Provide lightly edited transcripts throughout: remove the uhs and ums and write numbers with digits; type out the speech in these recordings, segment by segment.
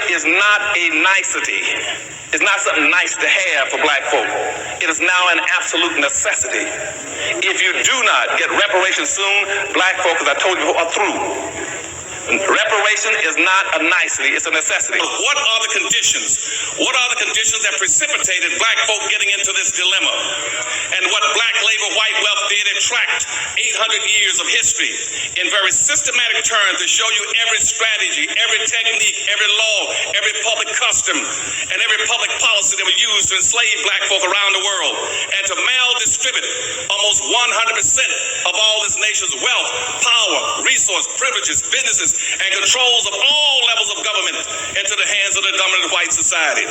is not a nicety. It's not something nice to have for black folk. It is now an absolute necessity. If you do not get reparations soon, black folk, as I told you before, are through. Reparation is not a nicety, it's a necessity. What are the conditions? What are the conditions that precipitated black folk getting into this dilemma? And what black labor, white wealth did, it tracked 800 years of history in very systematic terms to show you every strategy, every technique, every law, every public custom, and every public policy that was used to enslave black folk around the world and to maldistribute almost 100% of all this nation's wealth, power, resource, privileges, businesses, and controls of all levels of government into the hands of the dominant white society.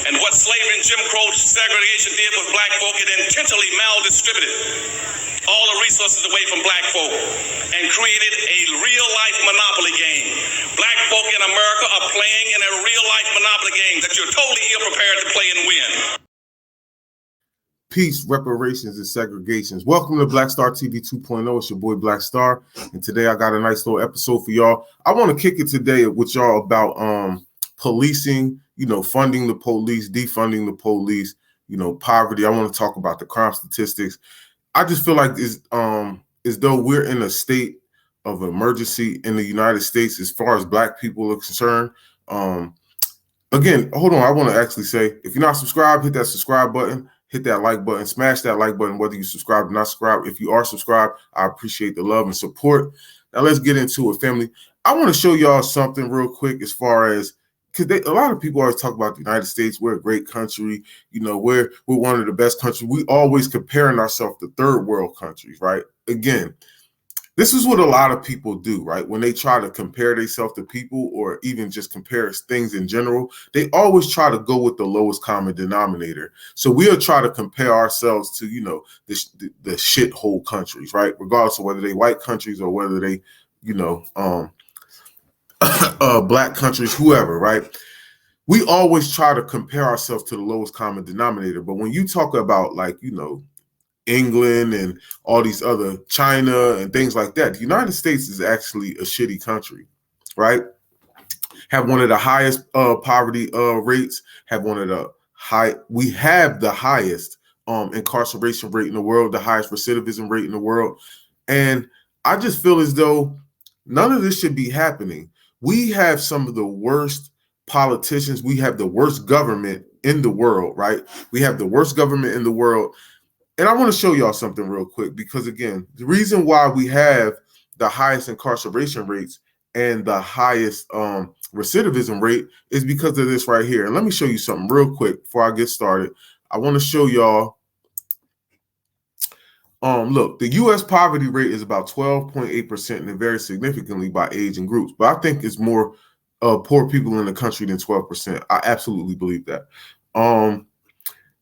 And what slavery and Jim Crow segregation did with black folk, it intentionally maldistributed all the resources away from black folk and created a real-life monopoly game. Black folk in America are playing in a real-life monopoly game that you're totally ill-prepared to play and win. Peace, reparations, and segregations. Welcome to Black Star TV 2.0. It's your boy Black Star, and today I got a nice little episode for y'all. I want to kick it today with y'all about policing, funding the police, defunding the police, poverty. I want to talk about the crime statistics. I just feel like it's as though we're in a state of emergency in the United States as far as black people are concerned. Again, hold on. I want to actually say, if you're not subscribed, hit that subscribe button. Hit that like button, smash that like button, whether you subscribe or not subscribe. If you are subscribed, I appreciate the love and support. Now let's get into it, family. I want to show y'all something real quick as far as, because a lot of people always talk about the United States. We're a great country. We're one of the best countries. We always comparing ourselves to third world countries, right? Again, this is what a lot of people do, right? When they try to compare themselves to people or even just compare things in general, they always try to go with the lowest common denominator. So we'll try to compare ourselves to, the shithole countries, right? Regardless of whether they white countries or whether they, black countries, whoever, right? We always try to compare ourselves to the lowest common denominator. But when you talk about England and all these other China and things like that, the United States is actually a shitty country, right? Have one of the highest poverty rates, we have the highest incarceration rate in the world, the highest recidivism rate in the world. And I just feel as though none of this should be happening. We have some of the worst politicians. We have the worst government in the world, right? We have the worst government in the world. And I want to show y'all something real quick, because again, the reason why we have the highest incarceration rates and the highest recidivism rate is because of this right here. And let me show you something real quick before I get started. I want to show y'all, look, the U.S. poverty rate is about 12.8% and it varies significantly by age and groups. But I think it's more poor people in the country than 12%. I absolutely believe that.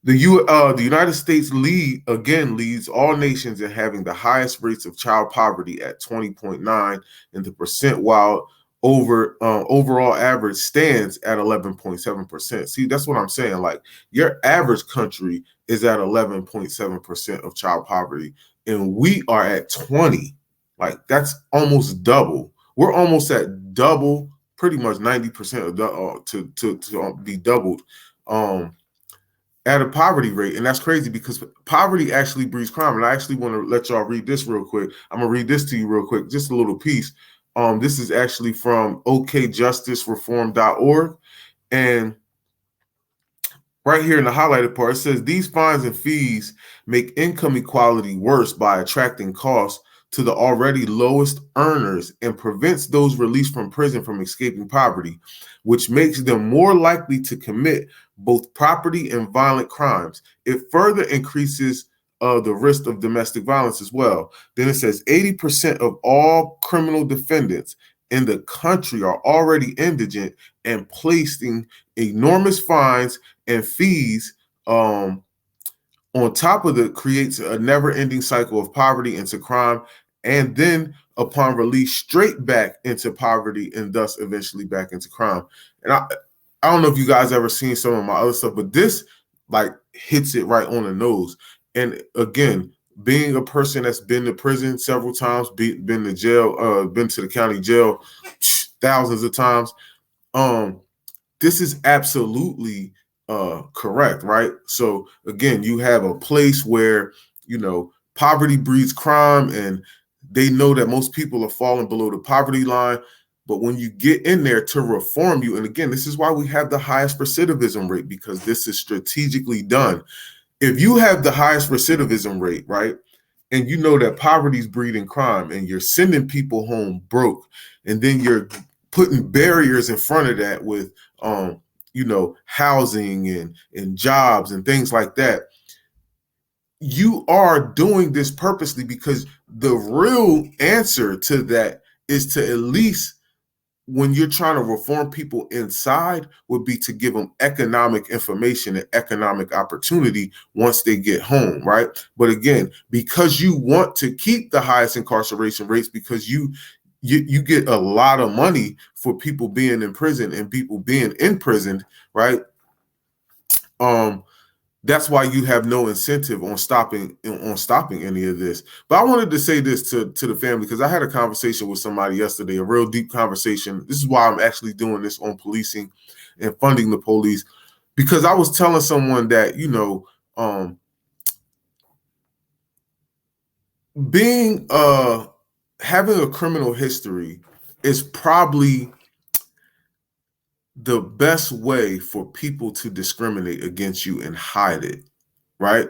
The United States leads all nations in having the highest rates of child poverty at 20.9 in the percent, while overall average stands at 11.7%. See, that's what I'm saying. Like, your average country is at 11.7% of child poverty, and we are at 20. Like, that's almost double. We're almost at double, pretty much 90% of to be doubled. At a poverty rate. And that's crazy because poverty actually breeds crime. And I actually want to let y'all read this real quick. I'm going to read this to you real quick, just a little piece. This is actually from okjusticereform.org. And right here in the highlighted part, it says, these fines and fees make income equality worse by attracting costs to the already lowest earners and prevents those released from prison from escaping poverty, which makes them more likely to commit both property and violent crimes. It further increases the risk of domestic violence as well. Then it says 80% of all criminal defendants in the country are already indigent, and placing enormous fines and fees on top of it creates a never-ending cycle of poverty into crime, and then upon release, straight back into poverty and thus eventually back into crime. And I don't know if you guys ever seen some of my other stuff, but this hits it right on the nose. And again, being a person that's been to prison several times, been to jail, been to the county jail thousands of times, this is absolutely correct, right? So again, you have a place where, poverty breeds crime, and they know that most people are falling below the poverty line. But when you get in there to reform you, and again, this is why we have the highest recidivism rate, because this is strategically done. If you have the highest recidivism rate, right, and you know that poverty is breeding crime, and you're sending people home broke, and then you're putting barriers in front of that with housing and jobs and things like that, you are doing this purposely, because the real answer to that is to, at least when you're trying to reform people inside, would be to give them economic information and economic opportunity once they get home, right? But again, because you want to keep the highest incarceration rates, because you get a lot of money for people being in prison and people being imprisoned, right? That's why you have no incentive on stopping any of this. But I wanted to say this to the family, because I had a conversation with somebody yesterday, a real deep conversation. This is why I'm actually doing this on policing and funding the police, because I was telling someone that, being having a criminal history is probably the best way for people to discriminate against you and hide it, right?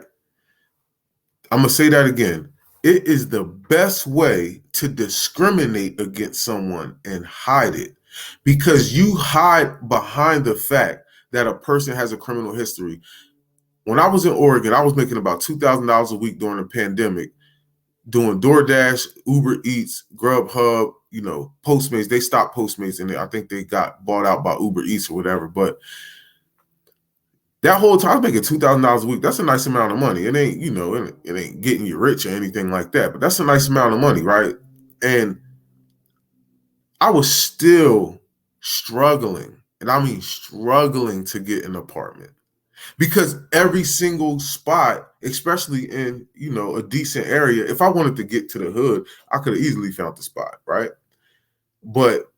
I'm going to say that again. It is the best way to discriminate against someone and hide it, because you hide behind the fact that a person has a criminal history. When I was in Oregon, I was making about $2,000 a week during the pandemic, doing DoorDash, Uber Eats, Grubhub, Postmates. They stopped Postmates, and I think they got bought out by Uber Eats or whatever. But that whole time, I was making $2,000 a week. That's a nice amount of money. It ain't, it ain't getting you rich or anything like that, but that's a nice amount of money, right? And I was still struggling, and I mean struggling, to get an apartment, because every single spot, especially in, a decent area, if I wanted to get to the hood, I could have easily found the spot, right? But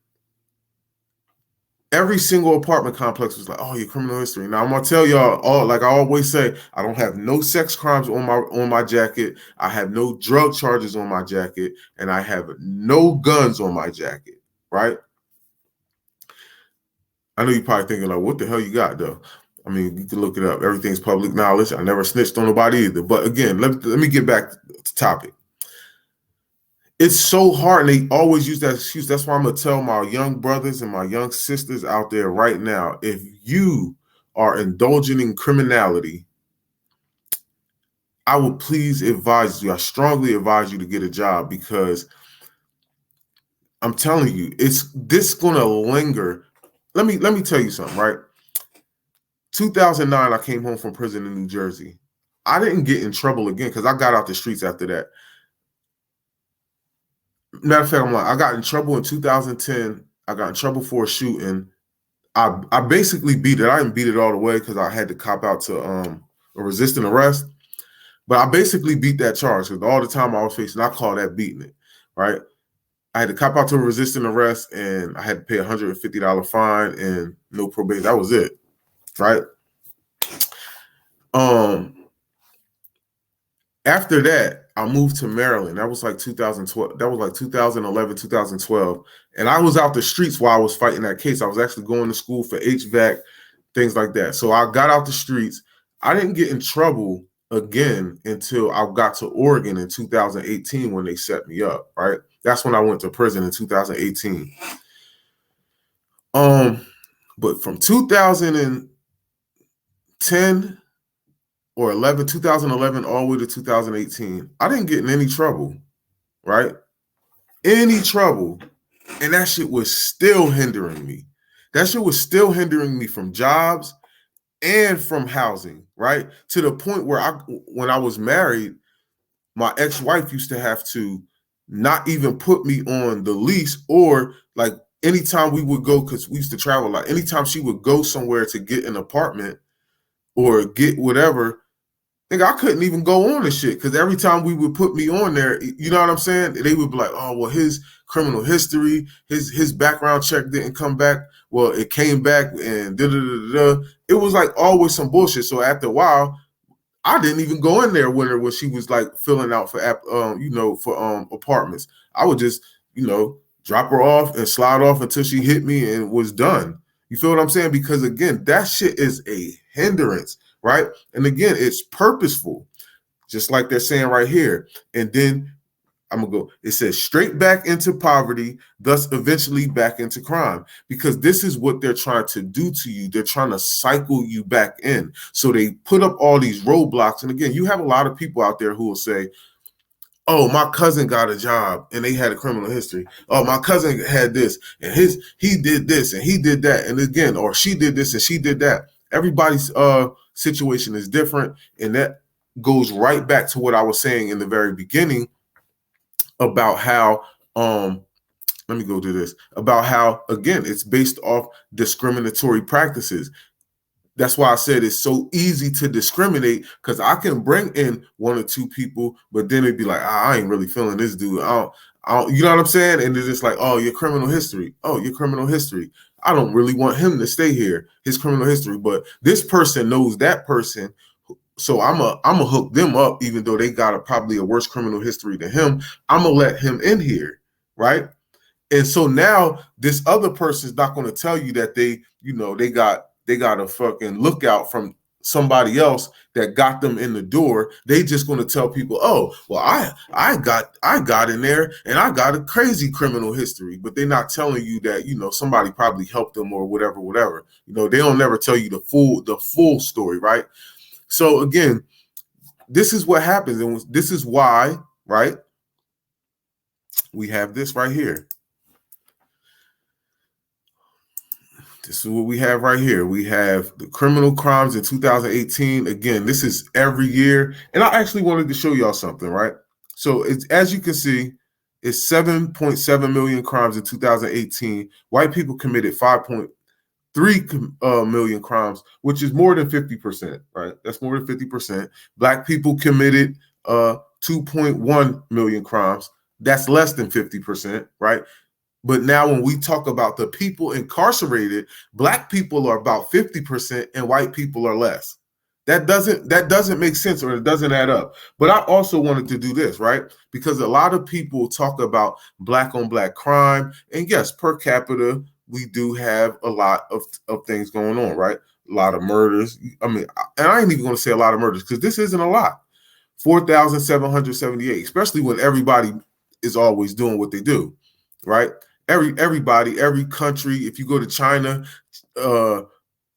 every single apartment complex was like, "Oh, your criminal history." Now I'm gonna tell y'all, like I always say, I don't have no sex crimes on my jacket. I have no drug charges on my jacket, and I have no guns on my jacket, right? I know you're probably thinking, like, what the hell you got, though? I mean, you can look it up. Everything's public knowledge. I never snitched on nobody either. But again, let me get back to topic. It's so hard, and they always use that excuse. That's why I'm going to tell my young brothers and my young sisters out there right now, if you are indulging in criminality, I would please advise you, I strongly advise you to get a job, because I'm telling you, this going to linger. Let me tell you something, right? 2009, I came home from prison in New Jersey. I didn't get in trouble again, because I got out the streets after that. Matter of fact, I got in trouble in 2010. I got in trouble for a shooting. I basically beat it. I didn't beat it all the way, because I had to cop out to a resisting arrest. But I basically beat that charge, because all the time I was facing, I call that beating it, right? I had to cop out to a resisting arrest, and I had to pay a $150 fine and no probation. That was it, right? After that, I moved to Maryland. That was like 2012. That was like 2011, 2012. And I was out the streets while I was fighting that case. I was actually going to school for HVAC, things like that. So I got out the streets. I didn't get in trouble again until I got to Oregon in 2018, when they set me up, right? That's when I went to prison in 2018. But from 2010 or 2011 all the way to 2018, I didn't get in any trouble, right? Any trouble. And that shit was still hindering me. That shit was still hindering me from jobs and from housing, right? To the point where when I was married, my ex-wife used to have to not even put me on the lease, or like anytime we would go, because we used to travel a lot, anytime she would go somewhere to get an apartment or get whatever, I couldn't even go on the shit, because every time we would put me on there, you know what I'm saying? They would be like, "Oh, well, his criminal history, his background check didn't come back." well, it came back and da-da-da-da. It was like always some bullshit. So after a while, I didn't even go in there with her when she was like filling out for apartments. I would just, drop her off and slide off until she hit me and was done. You feel what I'm saying? Because again, that shit is a hindrance, right? And again, it's purposeful, just like they're saying right here. And then I'm gonna go. It says straight back into poverty, thus eventually back into crime, because this is what they're trying to do to you. They're trying to cycle you back in. So they put up all these roadblocks. And again, you have a lot of people out there who will say, oh, my cousin got a job and they had a criminal history. Oh, my cousin had this and he did this and he did that. And again, or she did this and she did that. Everybody's situation is different. And that goes right back to what I was saying in the very beginning about how, let me go to this, about how, again, it's based off discriminatory practices. That's why I said it's so easy to discriminate, because I can bring in one or two people, but then it'd be like, I ain't really feeling this dude. I don't, you know what I'm saying? And it's just like, oh, your criminal history. Oh, your criminal history. I don't really want him to stay here, his criminal history. But this person knows that person. So I'm a hook them up, even though they got probably a worse criminal history than him. I'm going to let him in here, right? And so now this other person's not going to tell you that they got a fucking lookout from somebody else that got them in the door. They just going to tell people, oh, well, I got in there and I got a crazy criminal history, but they're not telling you that, somebody probably helped them or whatever. They don't never tell you the full story, right? So again, this is what happens. And this is why, right? We have this right here. This is what we have right here. We have the criminal crimes in 2018. Again, this is every year. And I actually wanted to show y'all something, right? So it's, as you can see, it's 7.7 million crimes in 2018. White people committed 5.3 million crimes, which is more than 50%, right? That's more than 50%. Black people committed 2.1 million crimes. That's less than 50%, right? But now when we talk about the people incarcerated, Black people are about 50% and white people are less. That doesn't make sense, or it doesn't add up. But I also wanted to do this, right? Because a lot of people talk about Black on Black crime. And yes, per capita, we do have a lot of things going on, right? A lot of murders. I mean, and I ain't even going to say a lot of murders, because this isn't a lot. 4,778, especially when everybody is always doing what they do, right? Everybody, every country, if you go to China,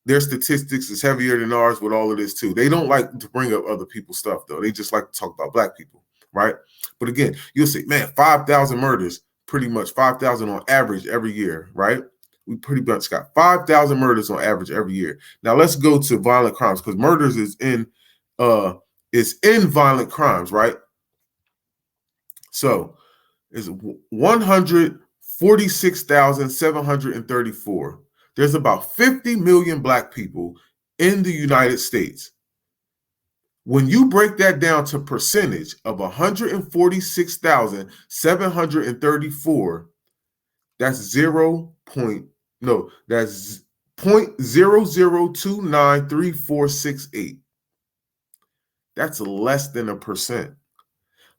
their statistics is heavier than ours with all of this too. They don't like to bring up other people's stuff though. They just like to talk about Black people, right? But again, you'll say, man, 5,000 murders, pretty much 5,000 on average every year, right? We pretty much got 5,000 murders on average every year. Now let's go to violent crimes, because murders is in violent crimes, right? So it's 146,734. There's about 50 million Black people in the United States. When you break that down to percentage of 146,734, that's that's 0.00293468. That's less than a percent.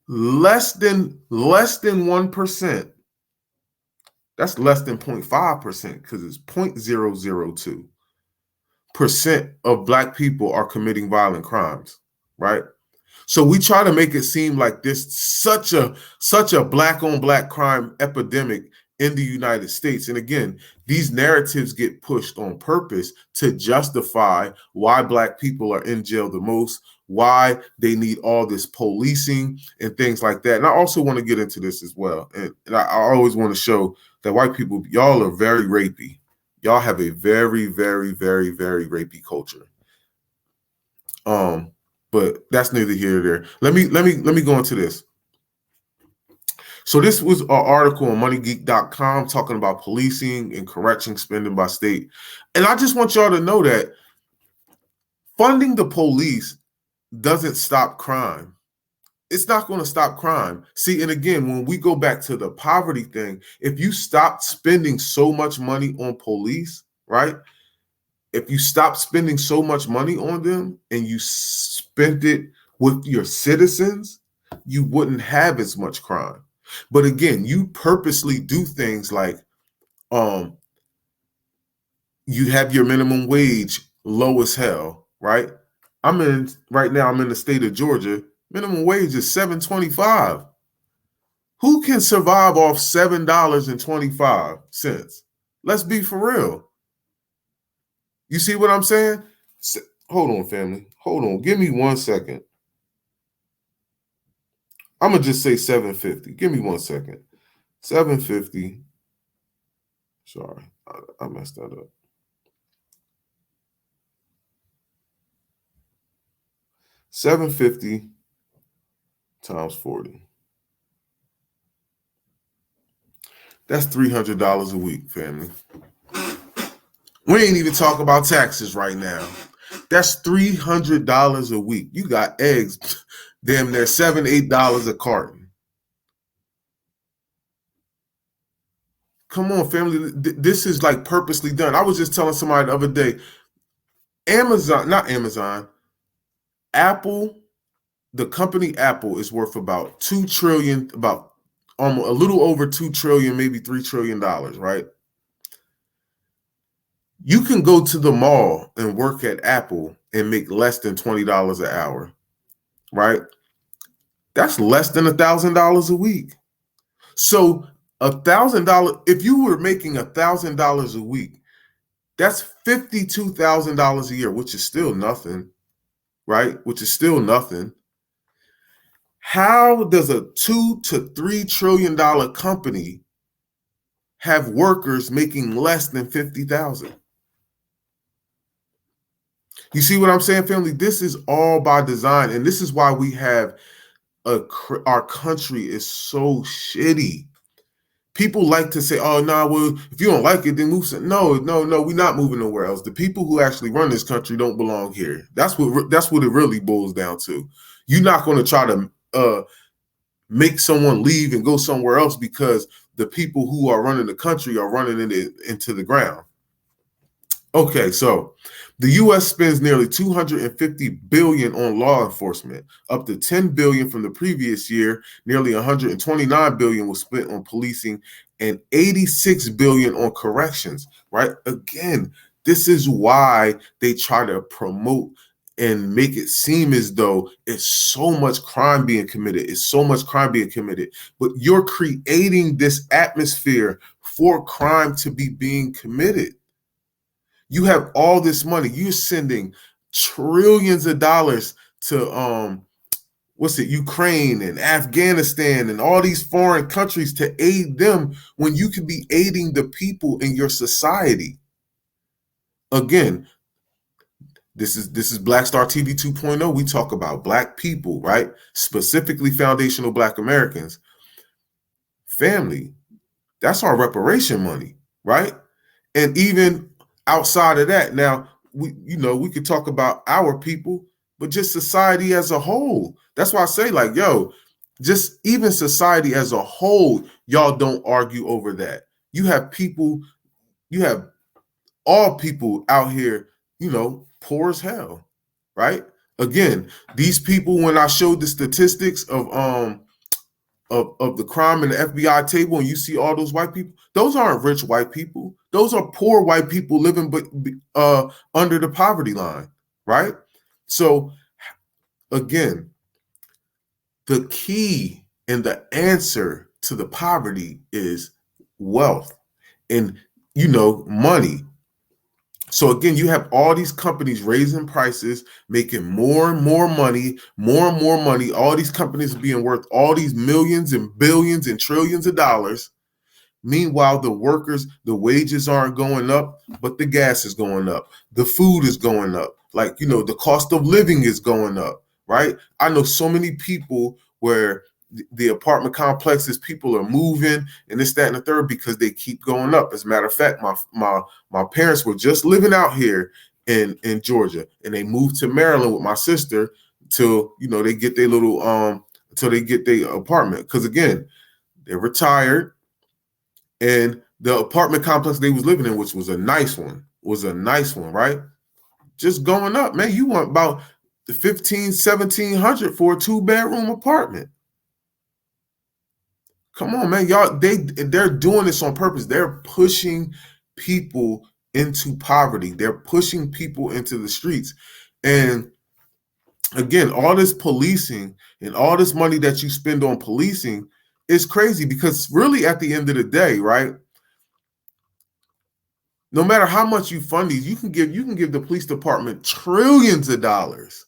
Less than 1%. That's less than 0.5%, because it's 0.002% of Black people are committing violent crimes, right? So we try to make it seem like this such a Black on Black crime epidemic in the United States. And again, these narratives get pushed on purpose to justify why Black people are in jail the most, why they need all this policing and things like that. And I also want to get into this as well. And I always want to show that white people, y'all are very rapey. Y'all have a very, very, very, very rapey culture. But that's neither here nor there. Let me go into this. So this was an article on moneygeek.com talking about policing and correction spending by state. And I just want y'all to know that funding the police doesn't stop crime. It's not going to stop crime. See, and again, when we go back to the poverty thing, if you stop spending so much money on police, right? If you stop spending so much money on them and you spent it with your citizens, you wouldn't have as much crime. But again, you purposely do things like you have your minimum wage low as hell, right? Right now I'm in the state of Georgia. Minimum wage is $7.25. Who can survive off $7.25? Let's be for real. You see what I'm saying? Hold on, family. Hold on. Give me 1 second. I'm gonna just say $7.50. Give me 1 second. $7.50. Sorry, I messed that up. $7.50 times 40. That's $300 a week, family. We ain't even talking about taxes right now. That's $300 a week. You got eggs, damn near $7, $8 a carton. Come on, family. This is like purposely done. I was just telling somebody the other day, Apple, the company Apple is worth about $2 trillion, about almost a little over $2 trillion, maybe $3 trillion, right? You can go to the mall and work at Apple and make less than $20 an hour, right? That's less than $1,000 a week. So $1,000, if you were making $1,000 a week, that's $52,000 a year, which is still nothing, right? Which is still nothing. How does a $2 to $3 trillion company have workers making less than $50,000? You see what I'm saying, family? This is all by design, and this is why we have our country is so shitty. People like to say, "Oh, nah, well, if you don't like it, then move." No, we're not moving nowhere else. The people who actually run this country don't belong here. That's what it really boils down to. You're not going to try to make someone leave and go somewhere else because the people who are running the country are running it into the ground. Okay, so the U.S. spends nearly $250 billion on law enforcement, up to $10 billion from the previous year. Nearly $129 billion was spent on policing and $86 billion on corrections, right? Again, this is why they try to promote and make it seem as though it's so much crime being committed. It's so much crime being committed, but you're creating this atmosphere for crime to be being committed. You have all this money. You're sending trillions of dollars to Ukraine and Afghanistan and all these foreign countries to aid them when you could be aiding the people in your society. Again, this is Black Star TV 2.0. We talk about Black people, right? Specifically foundational Black Americans. Family, that's our reparation money, right? And even outside of that, now we could talk about our people, but just society as a whole. That's why I say, like, yo, just even society as a whole, y'all don't argue over that. You have all people out here, poor as hell, right? Again, these people, when I showed the statistics of the crime in the FBI table, and you see all those white people, those aren't rich white people. Those are poor white people living under the poverty line, right? So again, the key and the answer to the poverty is wealth and, money. So again, you have all these companies raising prices, making more and more money, All these companies are being worth all these millions and billions and trillions of dollars. Meanwhile, the workers, the wages aren't going up, but the gas is going up. The food is going up. Like, the cost of living is going up, right? I know so many people where the apartment complexes, people are moving and this, that, and the third because they keep going up. As a matter of fact, my parents were just living out here in Georgia, and they moved to Maryland with my sister till they get their little until they get their apartment. Because again, they're retired, and the apartment complex they was living in, which was a nice one, was a nice one, right? Just going up, man. You want about the 1,700 for a 2-bedroom apartment. Come on, man. Y'all, they're doing this on purpose. They're pushing people into poverty. They're pushing people into the streets. And again, all this policing and all this money that you spend on policing is crazy, because really at the end of the day, right? No matter how much you fund these, you can give the police department trillions of dollars.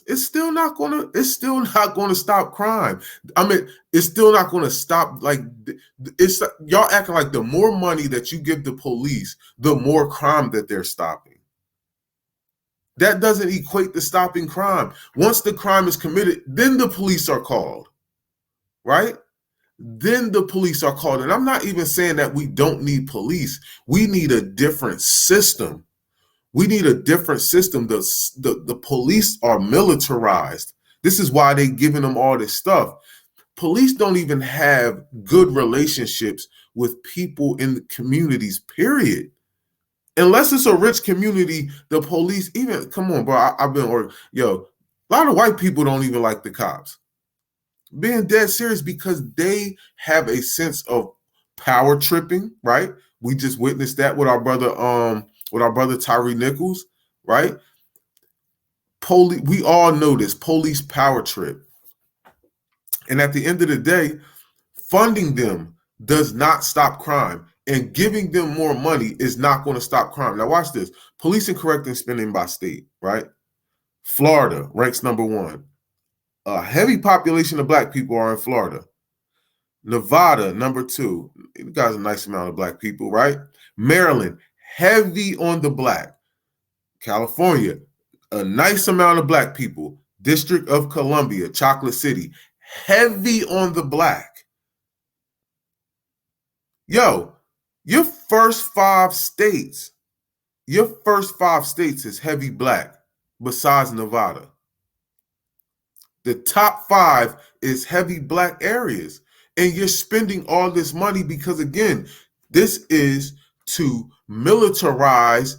It's still not gonna stop crime. I mean, it's still not gonna stop. Like, it's y'all acting like the more money that you give the police, the more crime that they're stopping. That doesn't equate to stopping crime. Once the crime is committed, then the police are called, right? Then the police are called. And I'm not even saying that we don't need police. We need a different system. We need a different system. The police are militarized. This is why they're giving them all this stuff. Police don't even have good relationships with people in the communities, period. Unless it's a rich community, the police, even, come on, bro, I've been, a lot of white people don't even like the cops. Being dead serious, because they have a sense of power tripping, right? We just witnessed that with our brother Tyree Nichols, right? We all know this, police power trip. And at the end of the day, funding them does not stop crime, and giving them more money is not going to stop crime. Now watch this. Police and correcting spending by state, right? Florida ranks #1. A heavy population of black people are in Florida. Nevada, #2. You guys, a nice amount of black people, right? Maryland, heavy on the black. California, a nice amount of black people. District of Columbia, Chocolate City, heavy on the black. Yo, your first five states is heavy black, besides Nevada. The top 5 is heavy black areas. And you're spending all this money because, again, this is to militarize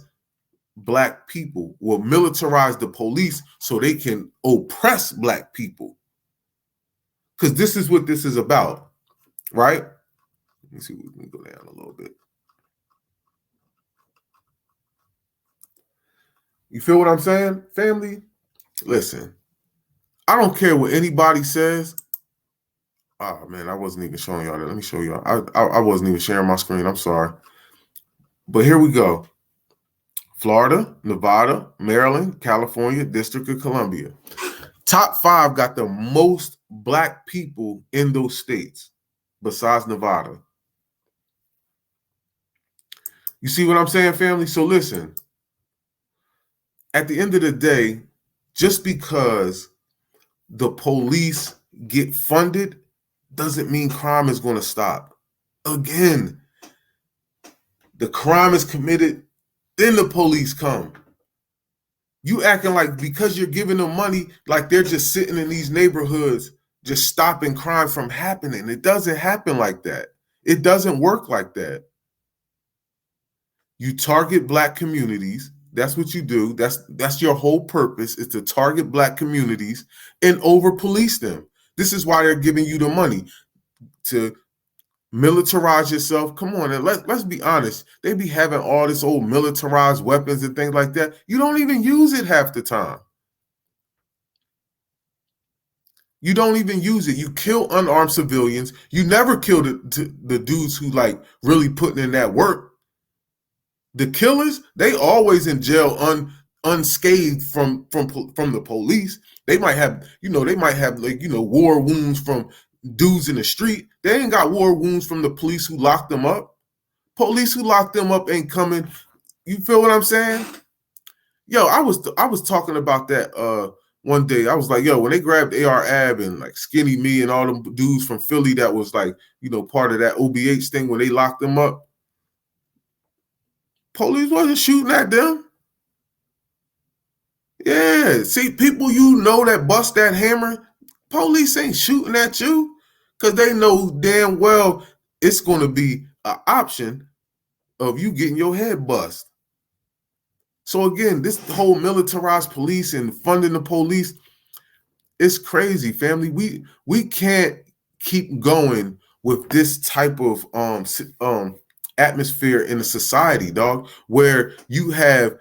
black people, or militarize the police so they can oppress black people. Because this is what this is about, right? Let me see, we can go down a little bit. You feel what I'm saying, family? Listen, I don't care what anybody says. Oh, man, I wasn't even showing y'all that. Let me show y'all. I wasn't even sharing my screen. I'm sorry. But here we go. Florida, Nevada, Maryland, California, District of Columbia. Top 5 got the most black people in those states, besides Nevada. You see what I'm saying, family? So listen, at the end of the day, just because the police get funded doesn't mean crime is going to stop. Again, the crime is committed, then the police come. You acting like because you're giving them money, like they're just sitting in these neighborhoods, just stopping crime from happening. It doesn't happen like that. It doesn't work like that. You target black communities. That's what you do. That's your whole purpose, is to target black communities and over-police them. This is why they're giving you the money, to militarize yourself. Come on, and let's be honest. They be having all this old militarized weapons and things like that. You don't even use it half the time. You don't even use it. You kill unarmed civilians. You never kill the dudes who like really putting in that work. The killers, they always in jail unscathed from the police. They might have, war wounds from dudes in the street. They ain't got war wounds from the police who locked them up. Police who locked them up ain't coming. You feel what I'm saying? Yo, I was talking about that one day. I was like, yo, when they grabbed AR Ab and like Skinny Me and all them dudes from Philly that was like, part of that OBH thing, when they locked them up, police wasn't shooting at them. Yeah, see, people that bust that hammer, police ain't shooting at you because they know damn well it's going to be an option of you getting your head bust. So again, this whole militarized police and funding the police, it's crazy, family. We can't keep going with this type of atmosphere in a society, dog, where you have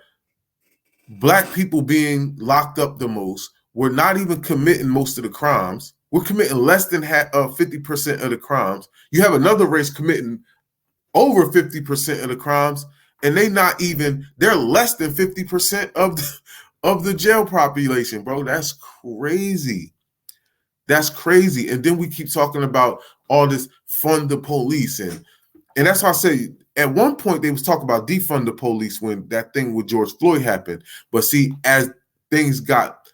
Black people being locked up the most. We're not even committing most of the crimes. We're committing less than 50% of the crimes. You have another race committing over 50% of the crimes, and they're less than 50% of the jail population, bro. That's crazy. That's crazy. And then we keep talking about all this fund the police, and that's why I say at one point they was talking about defund the police when that thing with George Floyd happened. But see, as things got,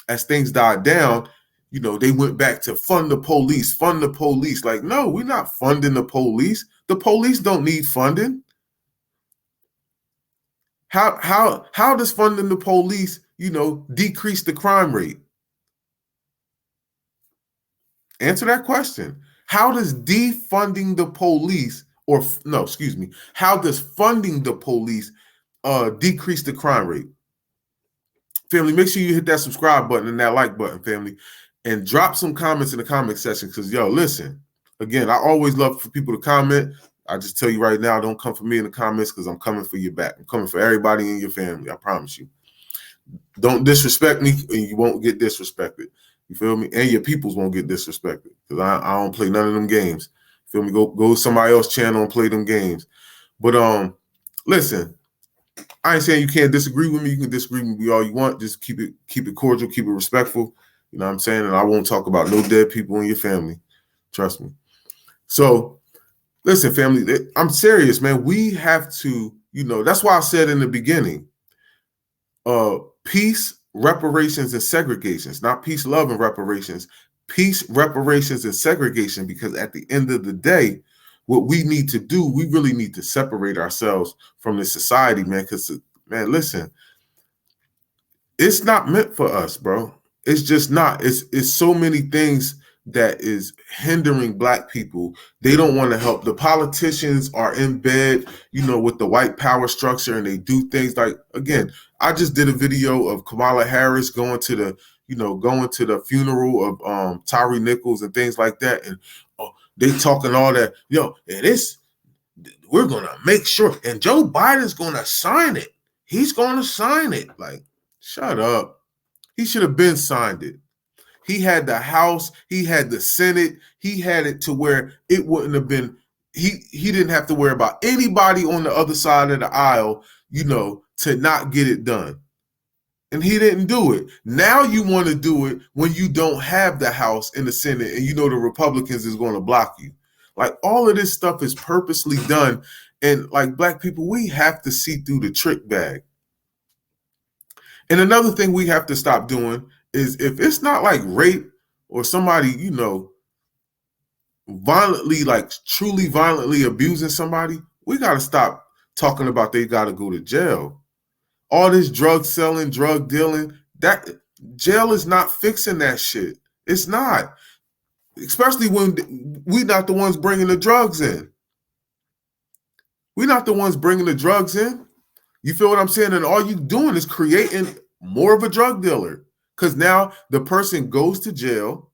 as things died down, they went back to fund the police, fund the police. Like, no, we're not funding the police. The police don't need funding. How does funding the police, decrease the crime rate? Answer that question. How does defunding the police, how does funding the police decrease the crime rate? Family, make sure you hit that subscribe button and that like button, family, and drop some comments in the comment section because, listen, again, I always love for people to comment. I just tell you right now, don't come for me in the comments because I'm coming for you back. I'm coming for everybody in your family. I promise you. Don't disrespect me and you won't get disrespected. You feel me? And your peoples won't get disrespected because I don't play none of them games. You feel me? Go to somebody else's channel and play them games. But listen, I ain't saying you can't disagree with me. You can disagree with me all you want. Just keep it cordial, keep it respectful. You know what I'm saying? And I won't talk about no dead people in your family. Trust me. So listen, family, I'm serious, man. We have to, that's why I said in the beginning, peace, reparations, and segregations, not peace, love, and reparations. Peace, reparations, and segregation, because at the end of the day, what we need to do, we really need to separate ourselves from this society, man, because, man, listen, it's not meant for us, bro. It's just not. It's so many things that is hindering Black people. They don't want to help. The politicians are in bed, with the white power structure, and they do things like, again, I just did a video of Kamala Harris going to the funeral of Tyree Nichols and things like that, and they talking all that, and we're gonna make sure, and Joe Biden's gonna sign it. He's gonna sign it. Like, shut up. He should have been signed it. He had the House, he had the Senate, he had it to where it wouldn't have been, he didn't have to worry about anybody on the other side of the aisle, to not get it done. And he didn't do it. Now you want to do it when you don't have the House and the Senate and the Republicans is going to block you. Like, all of this stuff is purposely done. And like, Black people, we have to see through the trick bag. And another thing we have to stop doing is, if it's not like rape or somebody, violently, like truly violently abusing somebody, we got to stop talking about they got to go to jail. All this drug selling, drug dealing, that jail is not fixing that shit. It's not. Especially when we're not the ones bringing the drugs in. We're not the ones bringing the drugs in. You feel what I'm saying? And all you doing is creating more of a drug dealer. Because now the person goes to jail,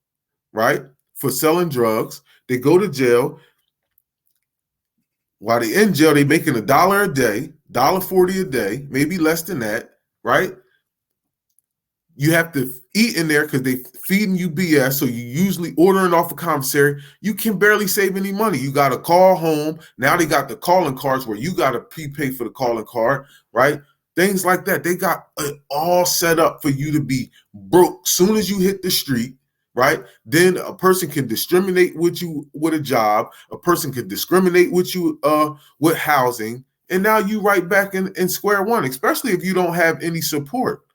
right, for selling drugs. They go to jail. While they're in jail, they're making $1 a day, $1.40 a day, maybe less than that, right? You have to eat in there because they feeding you BS, so you usually ordering off a commissary. You can barely save any money. You got to call home. Now they got the calling cards where you got to prepay for the calling card, right? Things like that. They got it all set up for you to be broke soon as you hit the street, right? Then a person can discriminate with you with a job. A person can discriminate with you with housing. And now you right back in square one, especially if you don't have any support,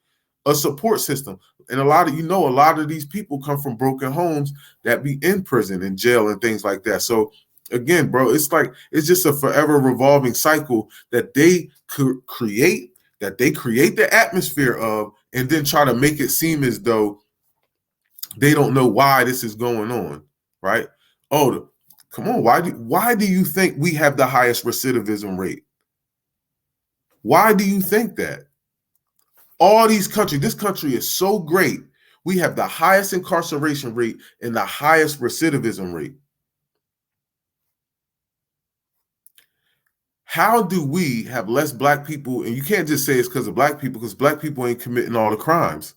a support system. And a lot of these people come from broken homes that be in prison and jail and things like that. So again, bro, it's just a forever revolving cycle that they create the atmosphere of, and then try to make it seem as though they don't know why this is going on, right? Oh, Come on, why do you think we have the highest recidivism rate? Why do you think that? All these countries, this country is so great. We have the highest incarceration rate and the highest recidivism rate. How do we have less black people? And you can't just say it's because of black people, because black people ain't committing all the crimes.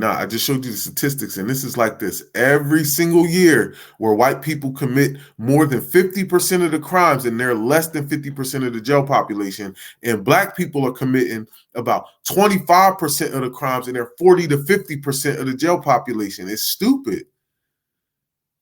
I just showed you the statistics, and this is like this every single year, where white people commit more than 50% of the crimes and they're less than 50% of the jail population. And black people are committing about 25% of the crimes and they're 40 to 50% of the jail population. It's stupid.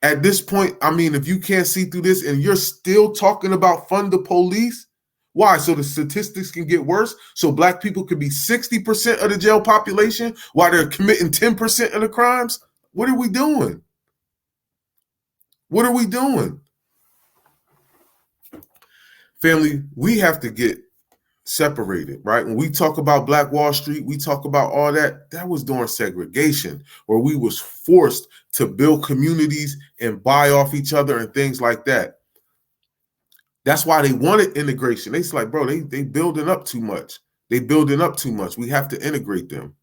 At this point, I mean, if you can't see through this and you're still talking about fund the police, why? So the statistics can get worse? So black people could be 60% of the jail population while they're committing 10% of the crimes? What are we doing? What are we doing? Family, we have to get separated, right? When we talk about Black Wall Street, we talk about all that. That was during segregation, where we was forced to build communities and buy off each other and things like that. That's why they wanted integration. It's like, bro, they building up too much. They building up too much. We have to integrate them.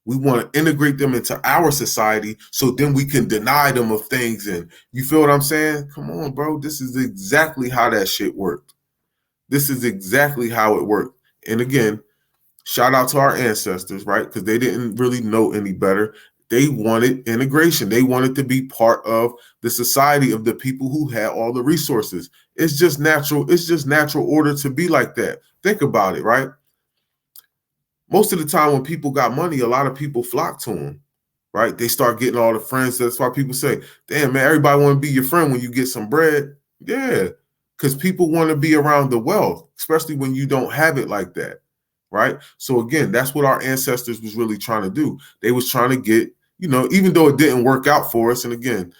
We want to integrate them into our society so then we can deny them of things. And you feel what I'm saying? Come on, bro. This is exactly how that shit worked. This is exactly how it worked. And again, shout out to our ancestors, right? Because they didn't really know any better. They wanted integration. They wanted to be part of the society of the people who had all the resources. It's just natural. It's just natural order to be like that. Think about it, right? Most of the time when people got money, a lot of people flock to them, right? They start getting all the friends. That's why people say, damn, man, everybody want to be your friend when you get some bread. Yeah, because people want to be around the wealth, especially when you don't have it like that. Right. So again, that's what our ancestors was really trying to do. They was trying to get, even though it didn't work out for us. And again,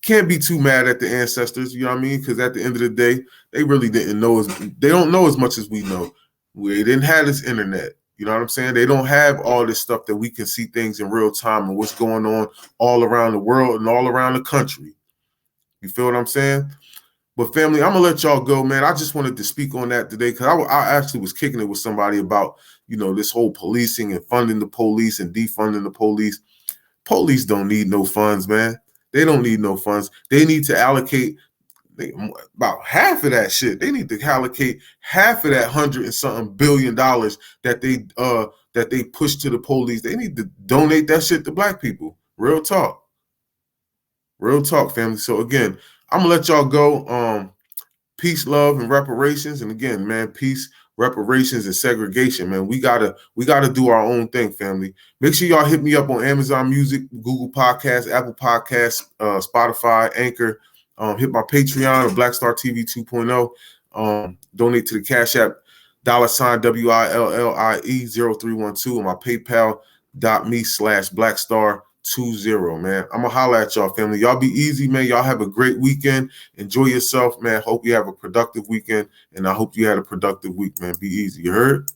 can't be too mad at the ancestors, you know what I mean? Because at the end of the day, they really didn't know they don't know as much as we know. They didn't have this internet. You know what I'm saying? They don't have all this stuff that we can see things in real time and what's going on all around the world and all around the country. You feel what I'm saying? But family, I'm gonna let y'all go, man. I just wanted to speak on that today because I actually was kicking it with somebody about, this whole policing and funding the police and defunding the police. Police don't need no funds, man. They don't need no funds. They need to allocate about half of that shit. They need to allocate half of that $100 and something billion that they push to the police. They need to donate that shit to black people. Real talk. Real talk, family. So again, I'm gonna let y'all go. Peace, love, and reparations. And again, man, peace, reparations, and segregation, man. We gotta do our own thing, family. Make sure y'all hit me up on Amazon Music, Google Podcasts, Apple Podcasts, Spotify, Anchor. Hit my Patreon of Black Star TV 2.0. Donate to the Cash App $WILLIE 0312 and my PayPal.me/BlackStar20, man. I'm gonna holler at y'all, family. Y'all be easy, man. Y'all have a great weekend. Enjoy yourself, man. Hope you have a productive weekend, and I hope you had a productive week, man. Be easy. You heard?